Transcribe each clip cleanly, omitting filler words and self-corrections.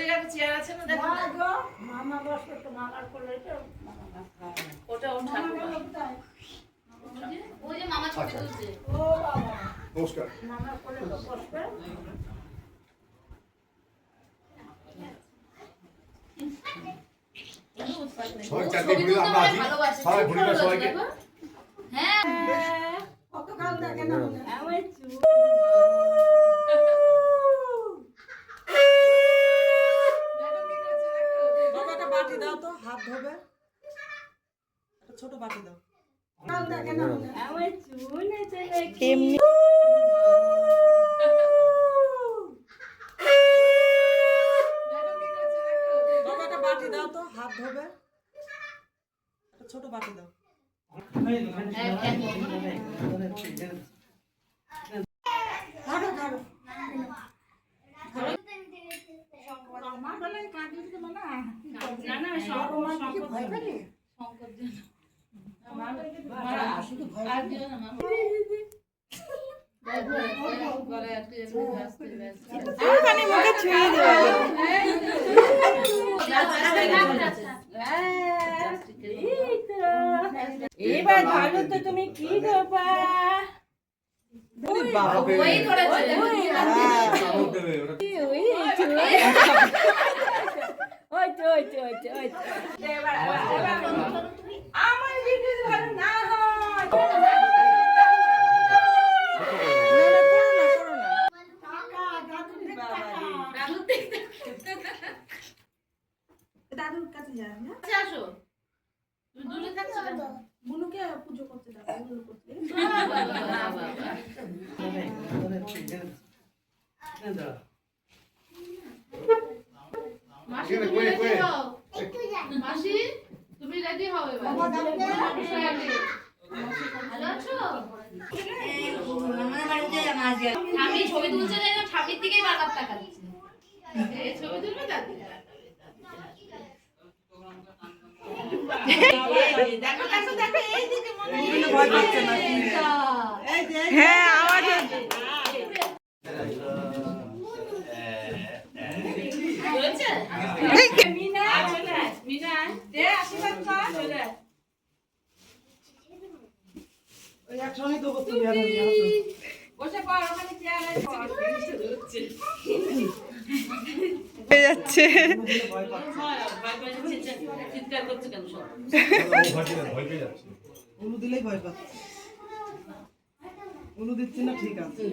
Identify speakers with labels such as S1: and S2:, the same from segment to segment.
S1: ওদিকে একটা চেয়ার আছে না দেখো না
S2: গো মামা বসবে তো মামার কোলে তো
S1: ওটা ওর ঠাকুর
S3: ওই যে মামা ছবি তুলছে
S2: ও বাবা
S4: নমস্কার।
S2: মামার কোলে তো বসবে
S4: সবাই চারটে ঘুরে আমরা আছি সবাই ঘুরে দাও সবাইকে।
S3: হ্যাঁ
S2: কত কাল দেখে না আমার চুল
S5: বাবাটা বাটি দাও তো হাত ধোবে একটা ছোট বাটি দাও
S2: কাল দেখে না আমার চুল এসে
S6: এমনি
S5: বাবাটা বাটি দাও তো হাত ধোবে একটা ছোট বাটি দাও
S2: ধরো ধরো আমার গলায় কাঁদি দিতে মানা
S1: না না
S2: কি ভয় পেলি শুধু ভয়
S1: আর দিও না মামা গলে আটকে যাবে আস্তে আস্তে
S6: ওখানে মুখে ছুঁয়ে দেবে
S2: এবার ভালো তো তুমি কি দেবা
S3: ওই করেছে
S2: আমার ভিডিও ভালো না হয় দাদুর কাছে যান না
S3: আসো তুই দূরে থাকছো কেন?
S2: বুনুকে পুজো করতে দাও বুনু করতে
S3: মাসি
S4: এখানে
S3: তুমি
S4: কয়ে,
S3: রেডি
S4: কয়ে।
S3: হও মাসি তুমি রেডি হও এবার ভালো আছো আমি ছবি তুলছে না ঠাপির দিকেই বারবার তাকাচ্ছি এই ছবি তুলবে দাদি
S1: দেখো দেখো দেখো এই দিকে মনে
S5: ভয় পাচ্ছে না
S6: হ্যাঁ আওয়াজ হচ্ছে
S1: হয়েছে মিনা চলে আয় মিনা দে আশীর্বাদ কর চলে আয়
S5: ওই একসঙ্গে দেবো তুমি আর আমি
S2: বসে পড় ওখানে চেয়ার আছে
S6: হয়ে যাচ্ছে
S5: ভয় পাচ্ছে
S1: ভয় পেয়ে চিৎকার করছে কেন সব
S4: ভয় পেয়ে যাচ্ছে।
S5: উলু দিলেই ভয় পাচ্ছে উলু দিচ্ছি না ঠিক আছে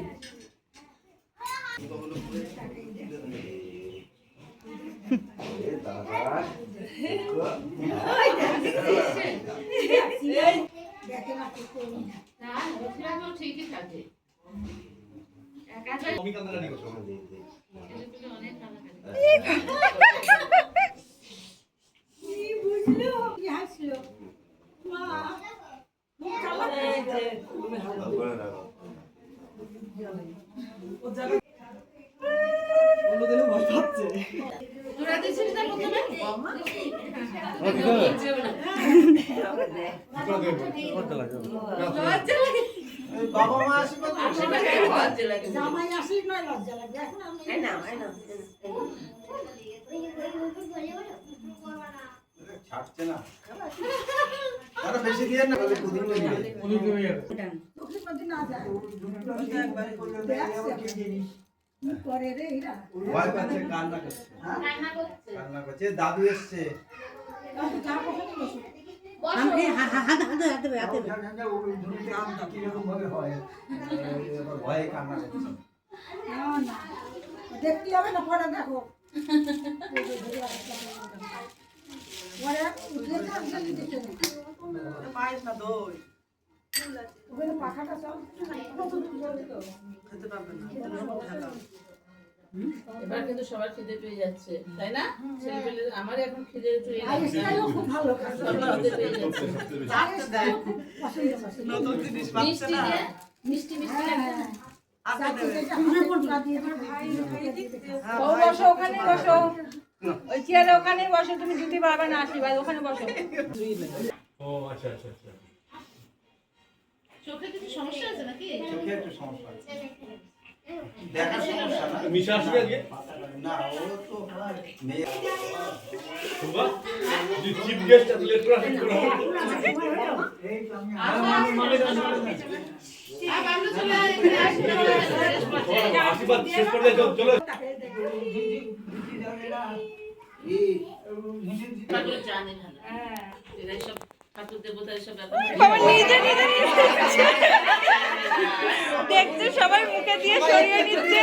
S3: না ওখানে ঠিকই থাকে
S4: আমি কান্নাকাটি করছি।
S3: অনেক কান্নাকাটি
S2: কি বুঝলো কি হাসলো মা
S5: এই যে তুমি হাত ও জায়গা উলু দিলে ভয় পাচ্ছে
S3: তোরা দিছিস না প্রথমে
S5: এই বাবা মা আশীর্বাদ করছে।
S2: জামাই আসিস নয় লজ্জা লাগে এখন আমি
S4: ছাড়ছে না। আরো বেশি দিয়ে না বলে কুদিন দিয়ে।
S2: তোকে যদি না যায়
S5: ওইটা একবারে করলে
S2: কি করে রে এরা
S4: ভয় পাচ্ছে কান্না করছে।
S3: রান্না করছে
S4: কান্না করছে দাদু এসছে।
S2: তাহলে যা বসে বসো
S3: বসো
S4: কিরকম ভাবে হয় ভয়ে কান্না করছে।
S2: না না দেখতে হবে না পরে দেখো পরে উঠে তো একদমই দেখতে নেই
S5: পায়েস না দই
S2: ওখানে পাখাটা সব
S5: খেতে পারবে না ঠান্ডা
S1: এবার কিন্তু সবার খিদে পেয়ে যাচ্ছে তাই না ছেলেপেলে আমার এখন খিদে পেয়ে
S2: আর
S1: যাচ্ছে
S2: স্টাইলও খুব ভালো খাচ্ছে
S1: সবার খিদে পেয়ে যাচ্ছে
S5: চাটতে দেয়
S2: পছন্দ পছন্দ
S5: নতুন জিনিস পাচ্ছে
S3: মিষ্টি
S5: না
S3: দিয়ে মিষ্টি মিষ্টি লাগবে না
S5: আগে দেবে
S6: ও বসো ওখানে বসো ওই চেয়ারে ওখানে বসো তুমি দিতে পারবে না আশীর্বাদ ওখানে বসো
S4: ও আচ্ছা আচ্ছা আচ্ছা।
S3: চোখে কিছু সমস্যা আছে নাকি
S4: চোখে একটু সমস্যা আছে। দেখার সমস্যা না।
S7: মিশা আসবে আজকে
S4: না, ও তো মেয়ে।
S7: শুভা চিফ গেস্ট আসলে একটু আসেন
S3: আর বাবলু চলে আসবে
S7: আশীর্বাদ শেষ করে চলো
S1: ঠাকুর জানে না এরা সব ঠাকুর দেবতা এসব ব্যাপার
S6: বাবা নিজে নিজে নিচ্ছে। দেখছে সবার মুখে দিয়ে সরিয়ে নিচ্ছে।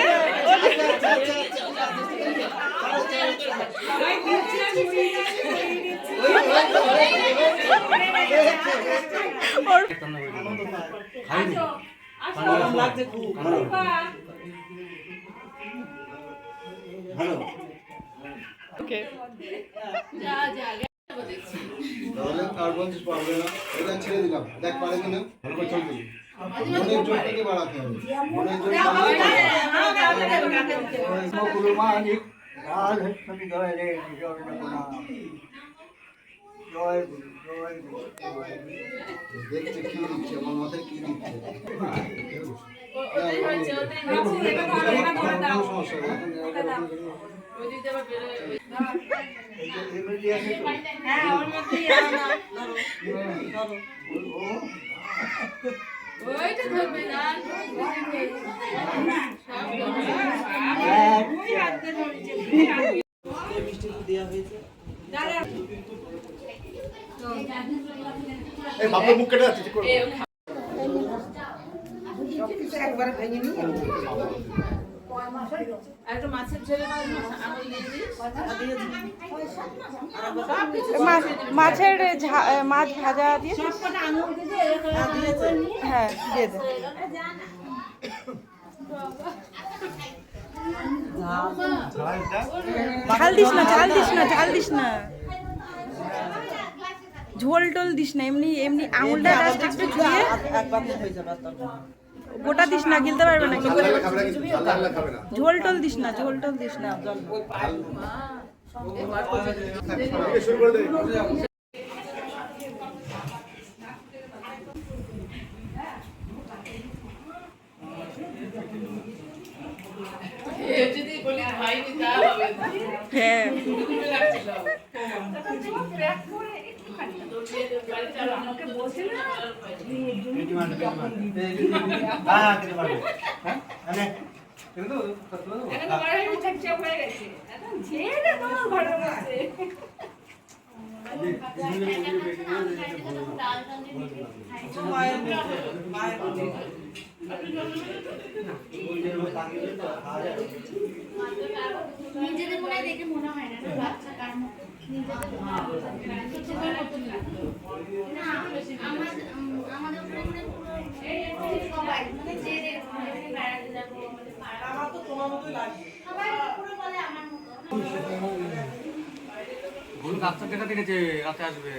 S5: লাগছে খুব।
S4: ভালো।
S6: ওকে
S3: যা যা দেখছি
S4: তাহলে আর বলছিস পারবে না, এটা ছেড়ে দিলাম, দেখ পারে কিনা, ভালো করে চলবে। মনের জোরটাকে বাড়াতে হবে, মনের জোর
S8: মানিক রাধে স্বামী জয় রে জয় নমা জয় গুরু জয় গুরু
S4: দেখছে কি দিচ্ছে, আমার মাথায় কি দিচ্ছে।
S1: ওটাই হয়েছে ওটাই হয়েছে
S4: কোনো সমস্যা নেই,
S1: ওই দিতে আবার বেরোয়
S6: হ্যাঁ ওর মধ্যেই
S3: ওইটা ধরবে না
S5: মিষ্টি দুধ দেওয়া হয়েছে।
S7: এই বাপের মুখ কেটে যাচ্ছে ঠিক করে
S5: একবারে ভেঙে নিয়ে
S1: আর একটা মাছের ঝোলে আঙুল দিয়ে দিস
S6: মাছের মাছ ভাজা দিয়ে
S2: সবকটা আঙুল দিয়ে
S6: হ্যাঁ দিয়ে দে। ঝাল দিস না ঝাল দিস না ঝাল দিস না ঝোল টোল দিস না এমনি এমনি আঙুলটা জাস্ট একটু ছুঁয়ে
S5: এক বাটি হয়ে যাবে আর তার জন্য।
S6: গোটা দিস না গিলতে পারবে না
S7: খাবে না কিন্তু ঝাল খাবে না
S6: ঝোল টোল দিস না ঝোল টোল দিস না
S7: শুরু করে দে
S1: যদি বলি ভাই নি তা হবে না
S6: হ্যাঁ
S1: লাগছে সব বাড়িতে আর আমাকে বলছে না
S8: হ্যাঁ খেতে পারবে হ্যাঁ আরে
S3: এখন তো বড় হয়ে চকচক হয়ে গেছে এখন ছেড়ে দাও ঘরের মধ্যে
S5: মায়ের মধ্যে, মায়ের মধ্যে।
S3: নিজেদের মনে দেখে মনে হয় না বাচ্চা কার মতো নিজেদের মতন লাগতো না আমাদের উপরে মানে পুরো সবাই মানে যে বেড়াতে যাবো আমাদের পাড়া
S5: আমার তো তোমার মতোই লাগে।
S3: সবাই পুরো বলে আমার মতো
S8: ভুল ডাক্তার দেখাতে গেছে রাতে আসবে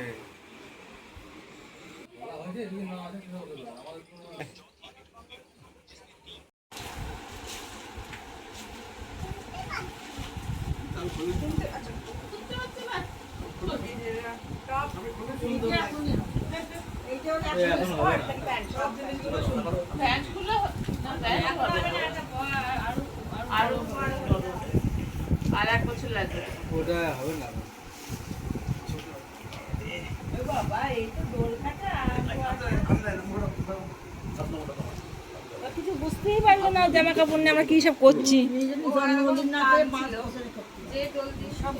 S1: আর এক বছর লাগবে
S8: ওটা হবে না
S6: বাবা এই তো দোল খাটা কিছু বুঝতেই পারলো না জামা কাপড় নিয়ে আমরা কি সব করছি
S2: জন্মদিন না করে 5 বছরের
S3: যে জলদি সব